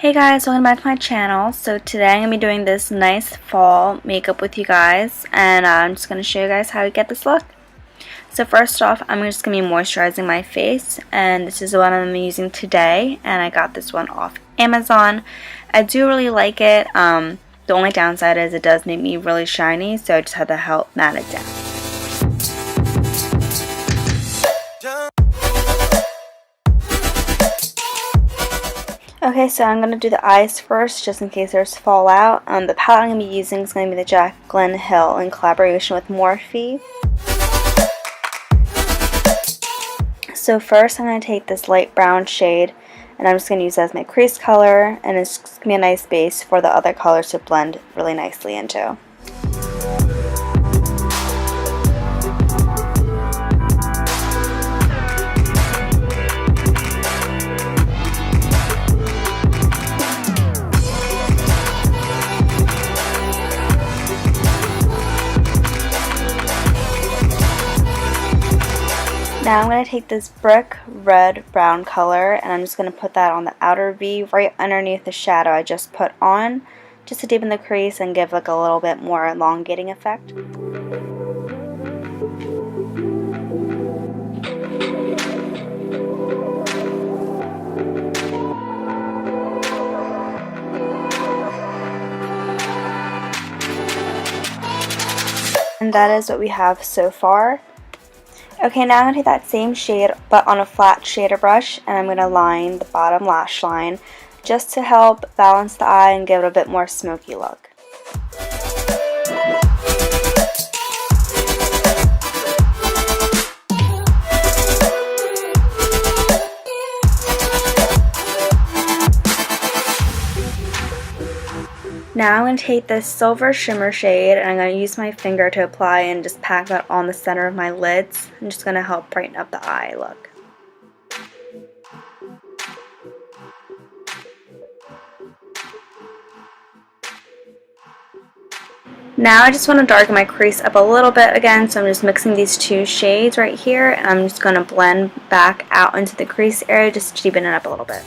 Hey guys, welcome back to my channel. So today I'm going to be doing this nice fall makeup with you guys, and I'm just going to show you guys how to get this look. So first off, I'm just going to be moisturizing my face, and this is the one I'm using today, and I got this one off Amazon. I do really like it. The only downside is it does make me really shiny, so I just had to help matte it down. Okay, so I'm going to do the eyes first, just in case there's fallout. The palette I'm going to be using is going to be the Jaclyn Hill in collaboration with Morphe. So first I'm going to take this light brown shade, and I'm just going to use it as my crease color, and it's going to be a nice base for the other colors to blend really nicely into. Now I'm going to take this brick red brown color, and I'm just going to put that on the outer V right underneath the shadow I just put on, just to deepen the crease and give like a little bit more elongating effect. And that is what we have so far. Okay, now I'm going to take that same shade but on a flat shader brush, and I'm going to line the bottom lash line just to help balance the eye and give it a bit more smoky look. Now I'm going to take this silver shimmer shade, and I'm going to use my finger to apply and just pack that on the center of my lids. I'm just going to help brighten up the eye look. Now I just want to darken my crease up a little bit again, so I'm just mixing these two shades right here, and I'm just going to blend back out into the crease area just to deepen it up a little bit.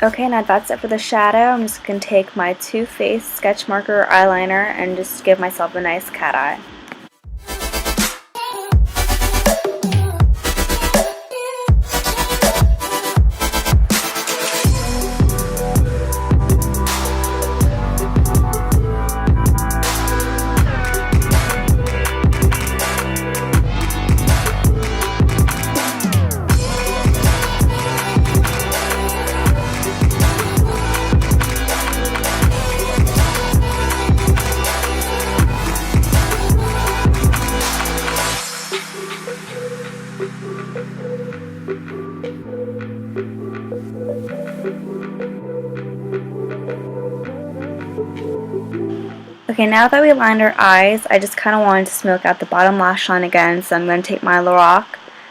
Okay, now that's it for the shadow. I'm just going to take my Too Faced Sketchmarker eyeliner and just give myself a nice cat eye. Okay, now that we lined our eyes, I just kind of wanted to smoke out the bottom lash line again, so I'm going to take my Lorac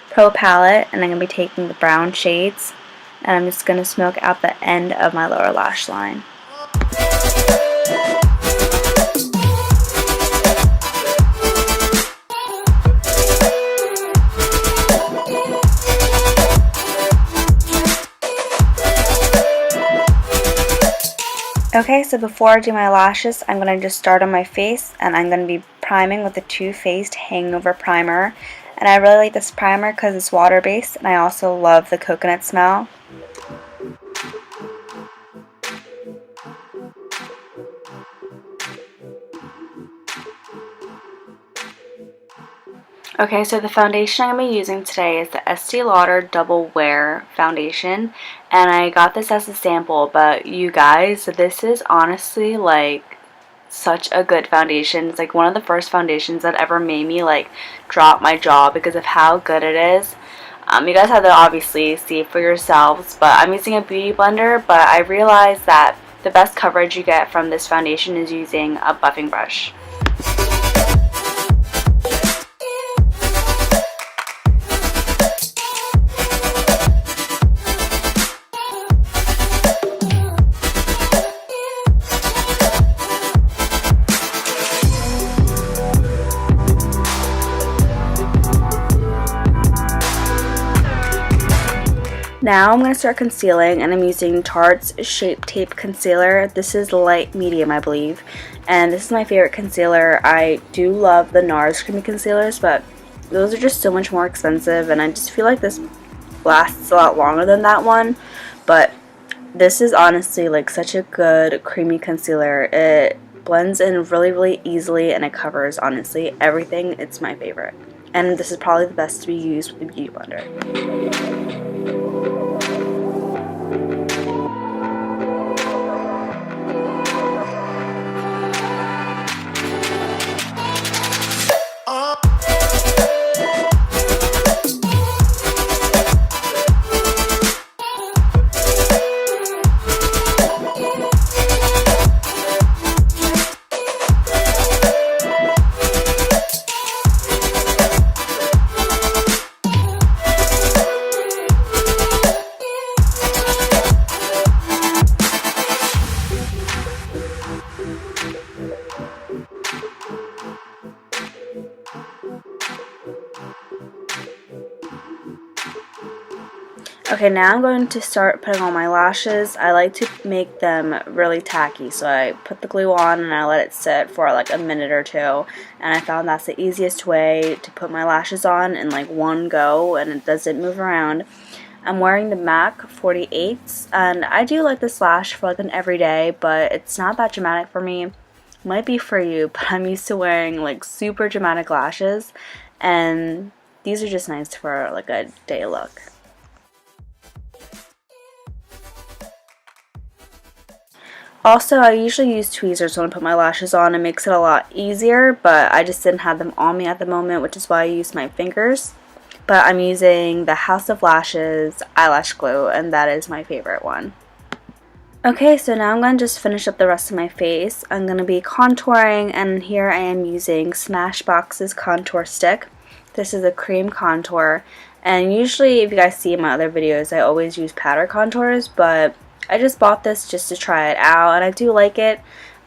Pro Palette, and I'm going to be taking the brown shades, and I'm just going to smoke out the end of my lower lash line. Okay, so before I do my lashes, I'm going to just start on my face, and I'm going to be priming with the Too Faced Hangover Primer. And I really like this primer because it's water-based, and I also love the coconut smell. Okay, so the foundation I'm going to be using today is the Estee Lauder Double Wear Foundation, and I got this as a sample, but you guys, this is honestly like such a good foundation. It's like one of the first foundations that ever made me like drop my jaw because of how good it is. You guys have to obviously see for yourselves, but I'm using a beauty blender, but I realized that the best coverage you get from this foundation is using a buffing brush. Now I'm going to start concealing, and I'm using Tarte's Shape Tape Concealer. This is light medium, I believe, and this is my favorite concealer. I do love the NARS creamy concealers, but those are just so much more expensive, and I just feel like this lasts a lot longer than that one. But this is honestly like such a good creamy concealer. It blends in really easily, and it covers honestly everything. It's my favorite, and this is probably the best to be used with the Beauty Blender. Okay, now I'm going to start putting on my lashes. I like to make them really tacky, so I put the glue on and I let it sit for like a minute or two, and I found that's the easiest way to put my lashes on in like one go, and it doesn't move around. I'm wearing the MAC 48s, and I do like this lash for like an everyday, but it's not that dramatic for me. Might be for you, but I'm used to wearing like super dramatic lashes, and these are just nice for like a day look. Also, I usually use tweezers when I put my lashes on. It makes it a lot easier, but I just didn't have them on me at the moment, which is why I use my fingers. But I'm using the House of Lashes eyelash glue, and that is my favorite one. Okay, so now I'm going to just finish up the rest of my face. I'm going to be contouring, and here I am using Smashbox's contour stick. This is a cream contour, and usually if you guys see in my other videos, I always use powder contours, but I just bought this just to try it out, and I do like it.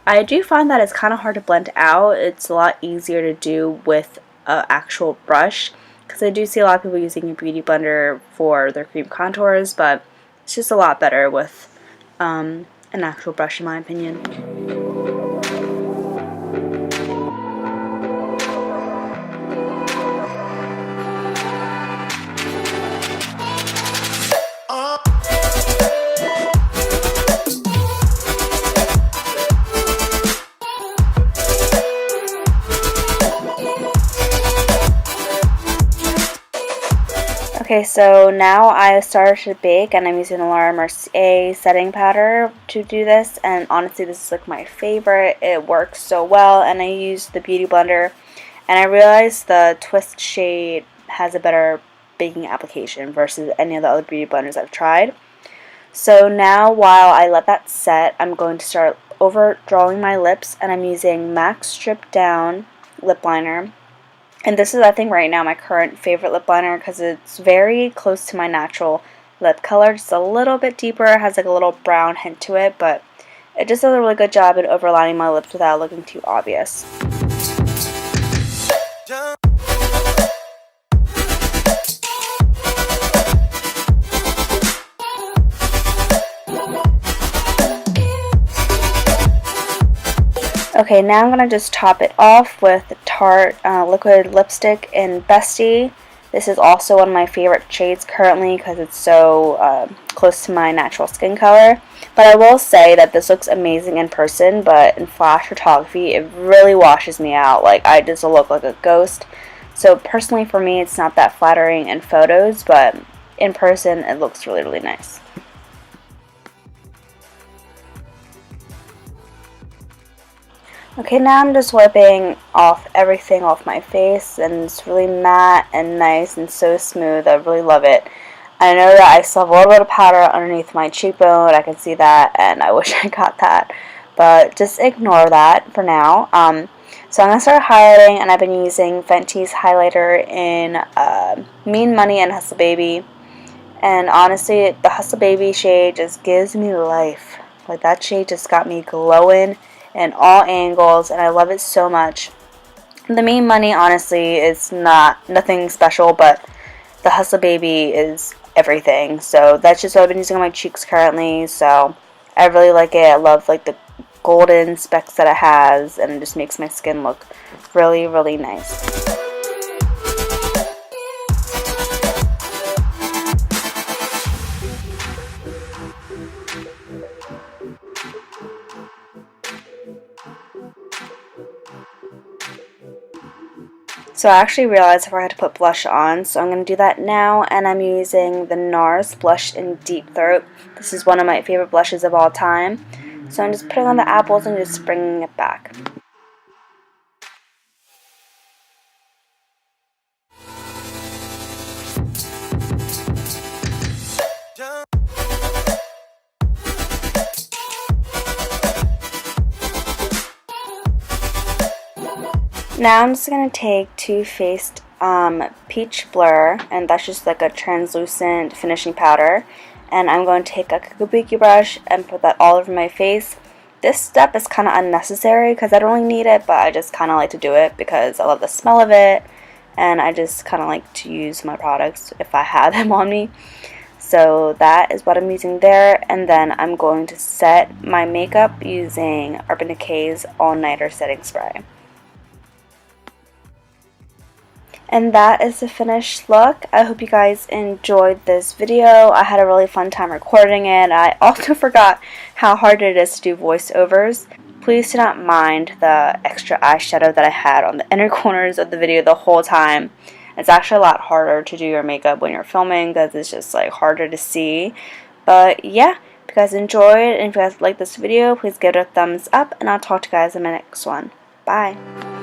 I do find that it's kind of hard to blend out. It's a lot easier to do with an actual brush, because I do see a lot of people using a beauty blender for their cream contours, but it's just a lot better with an actual brush in my opinion. Okay, so now I started to bake, and I'm using the Laura Mercier setting powder to do this, and honestly this is like my favorite. It works so well, and I used the Beauty Blender, and I realized the Twist shade has a better baking application versus any of the other beauty blenders I've tried. So now while I let that set, I'm going to start over drawing my lips, and I'm using MAC Strip Down lip liner. And this is, I think, right now my current favorite lip liner, because it's very close to my natural lip color. Just a little bit deeper. It has like a little brown hint to it, but it just does a really good job in overlining my lips without looking too obvious. Okay, now I'm going to just top it off with Tarte liquid lipstick in Bestie. This is also one of my favorite shades currently because it's so close to my natural skin color. But I will say that this looks amazing in person, but in flash photography it really washes me out. Like, I just look like a ghost. So personally for me it's not that flattering in photos, but in person it looks really nice. Okay, now I'm just wiping off everything off my face, and it's really matte and nice and so smooth. I really love it. I know that I still have a little bit of powder underneath my cheekbone. I can see that, and I wish I got that. But just ignore that for now. So I'm going to start highlighting, and I've been using Fenty's highlighter in Mean Money and Hustle Baby. And honestly, the Hustle Baby shade just gives me life. Like, that shade just got me glowing in all angles, and I love it so much. The Mean Money honestly is nothing special, but the Hustle Baby is everything. So that's just what I've been using on my cheeks currently. So I really like it. I love like the golden specks that it has, and it just makes my skin look really, really nice. So I actually realized I forgot to put blush on, so I'm going to do that now, and I'm using the NARS Blush in Deep Throat. This is one of my favorite blushes of all time. So I'm just putting on the apples and just bringing it back. Now I'm just going to take Too Faced Peach Blur, and that's just like a translucent finishing powder. And I'm going to take a kabuki brush and put that all over my face. This step is kind of unnecessary because I don't really need it, but I just kind of like to do it because I love the smell of it. And I just kind of like to use my products if I have them on me. So that is what I'm using there. And then I'm going to set my makeup using Urban Decay's All Nighter Setting Spray. And that is the finished look. I hope you guys enjoyed this video. I had a really fun time recording it. I also forgot how hard it is to do voiceovers. Please do not mind the extra eyeshadow that I had on the inner corners of the video the whole time. It's actually a lot harder to do your makeup when you're filming because it's just like harder to see. But yeah, if you guys enjoyed and if you guys like this video, please give it a thumbs up, and I'll talk to you guys in my next one. Bye.